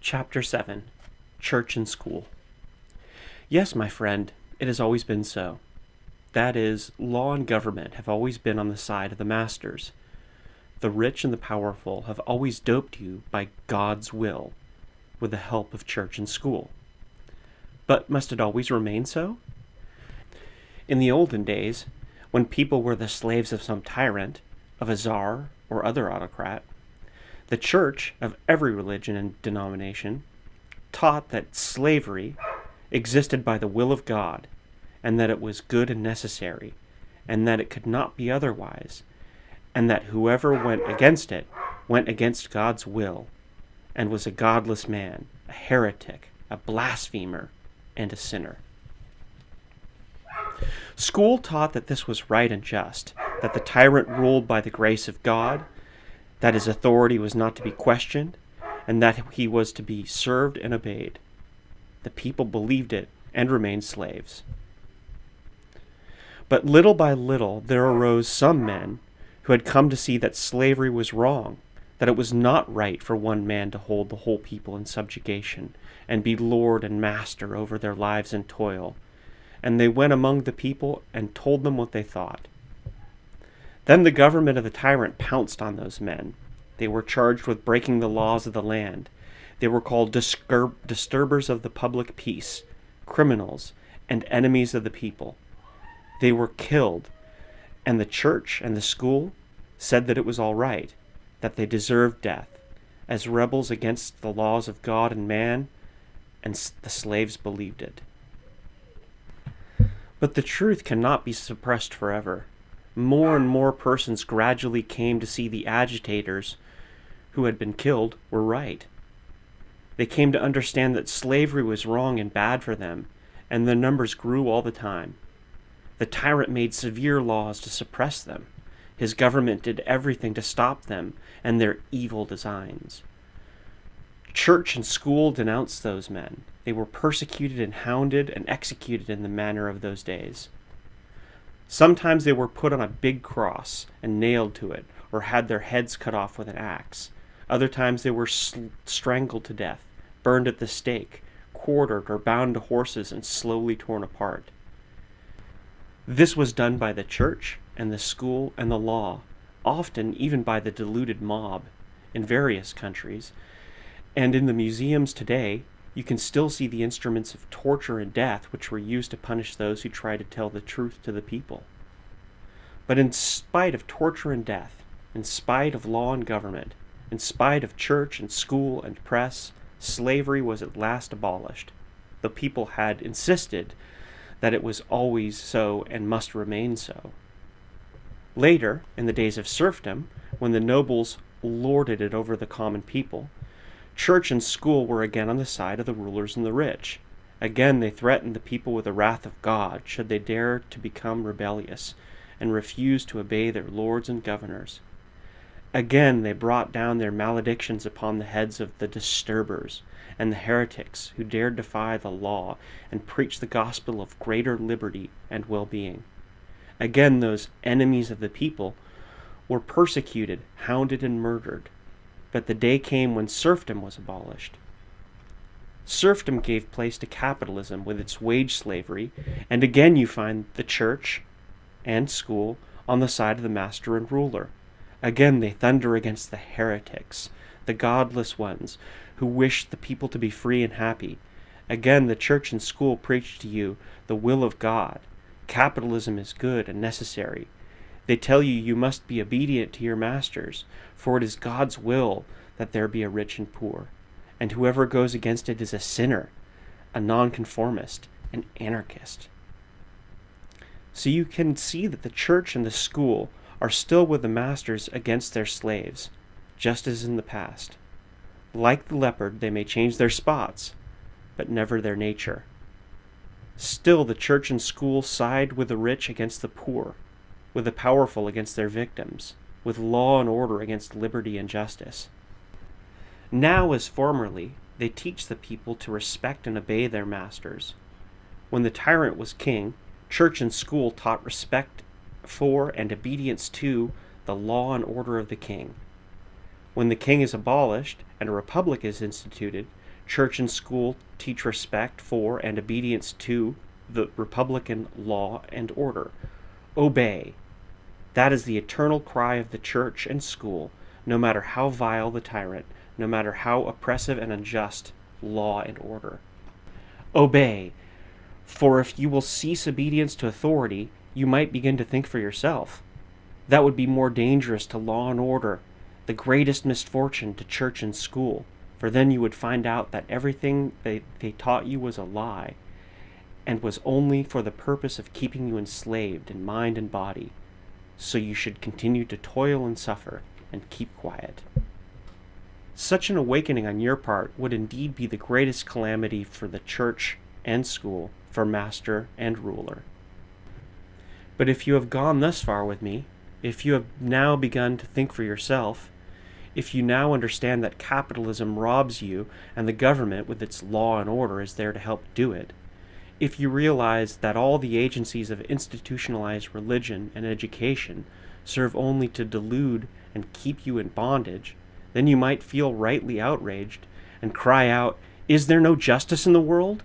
Chapter 7. Church and School. Yes, my friend, it has always been so. That is, law and government have always been on the side of the masters. The rich and the powerful have always doped you by God's will, with the help of church and school. But must it always remain so? In the olden days, when people were the slaves of some tyrant, of a czar or other autocrat, the church of every religion and denomination taught that slavery existed by the will of God, and that it was good and necessary, and that it could not be otherwise, and that whoever went against it went against God's will, and was a godless man, a heretic, a blasphemer, and a sinner. School taught that this was right and just, that the tyrant ruled by the grace of God, that his authority was not to be questioned, and that he was to be served and obeyed. The people believed it and remained slaves. But little by little there arose some men who had come to see that slavery was wrong, that it was not right for one man to hold the whole people in subjugation, and be lord and master over their lives and toil. And they went among the people and told them what they thought. Then the government of the tyrant pounced on those men. They were charged with breaking the laws of the land. They were called disturbers of the public peace, criminals, and enemies of the people. They were killed, and the church and the school said that it was all right, that they deserved death, as rebels against the laws of God and man, and the slaves believed it. But the truth cannot be suppressed forever. More and more persons gradually came to see the agitators who had been killed were right. They came to understand that slavery was wrong and bad for them, and the numbers grew all the time. The tyrant made severe laws to suppress them. His government did everything to stop them and their evil designs. Church and school denounced those men. They were persecuted and hounded and executed in the manner of those days. Sometimes they were put on a big cross and nailed to it, or had their heads cut off with an axe. Other times they were strangled to death, burned at the stake, quartered or bound to horses and slowly torn apart. This was done by the church and the school and the law, often even by the deluded mob in various countries. And in the museums today, you can still see the instruments of torture and death which were used to punish those who tried to tell the truth to the people. But in spite of torture and death, in spite of law and government, in spite of church and school and press, slavery was at last abolished. The people had insisted that it was always so and must remain so. Later, in the days of serfdom, when the nobles lorded it over the common people, church and school were again on the side of the rulers and the rich. Again they threatened the people with the wrath of God should they dare to become rebellious and refuse to obey their lords and governors. Again they brought down their maledictions upon the heads of the disturbers and the heretics who dared defy the law and preach the gospel of greater liberty and well-being. Again those enemies of the people were persecuted, hounded, and murdered. But the day came when serfdom was abolished. Serfdom gave place to capitalism with its wage slavery, and again you find the church and school on the side of the master and ruler. Again they thunder against the heretics, the godless ones, who wish the people to be free and happy. Again the church and school preach to you the will of God. Capitalism is good and necessary. They tell you you must be obedient to your masters, for it is God's will that there be a rich and poor, and whoever goes against it is a sinner, a nonconformist, an anarchist. So you can see that the church and the school are still with the masters against their slaves, just as in the past. Like the leopard, they may change their spots, but never their nature. Still the church and school side with the rich against the poor, with the powerful against their victims, with law and order against liberty and justice. Now, as formerly, they teach the people to respect and obey their masters. When the tyrant was king, church and school taught respect for and obedience to the law and order of the king. When the king is abolished and a republic is instituted, Church and school teach respect for and obedience to the Republican law and order. Obey. That is the eternal cry of the church and school, no matter how vile the tyrant, no matter how oppressive and unjust law and order. Obey. For if you will cease obedience to authority, you might begin to think for yourself. That would be more dangerous to law and order, the greatest misfortune to church and school, for then you would find out that everything they taught you was a lie, and was only for the purpose of keeping you enslaved in mind and body. So you should continue to toil and suffer, and keep quiet. Such an awakening on your part would indeed be the greatest calamity for the church and school, for master and ruler. But if you have gone thus far with me, if you have now begun to think for yourself, if you now understand that capitalism robs you and the government with its law and order is there to help do it, if you realize that all the agencies of institutionalized religion and education serve only to delude and keep you in bondage, then you might feel rightly outraged and cry out, "Is there no justice in the world?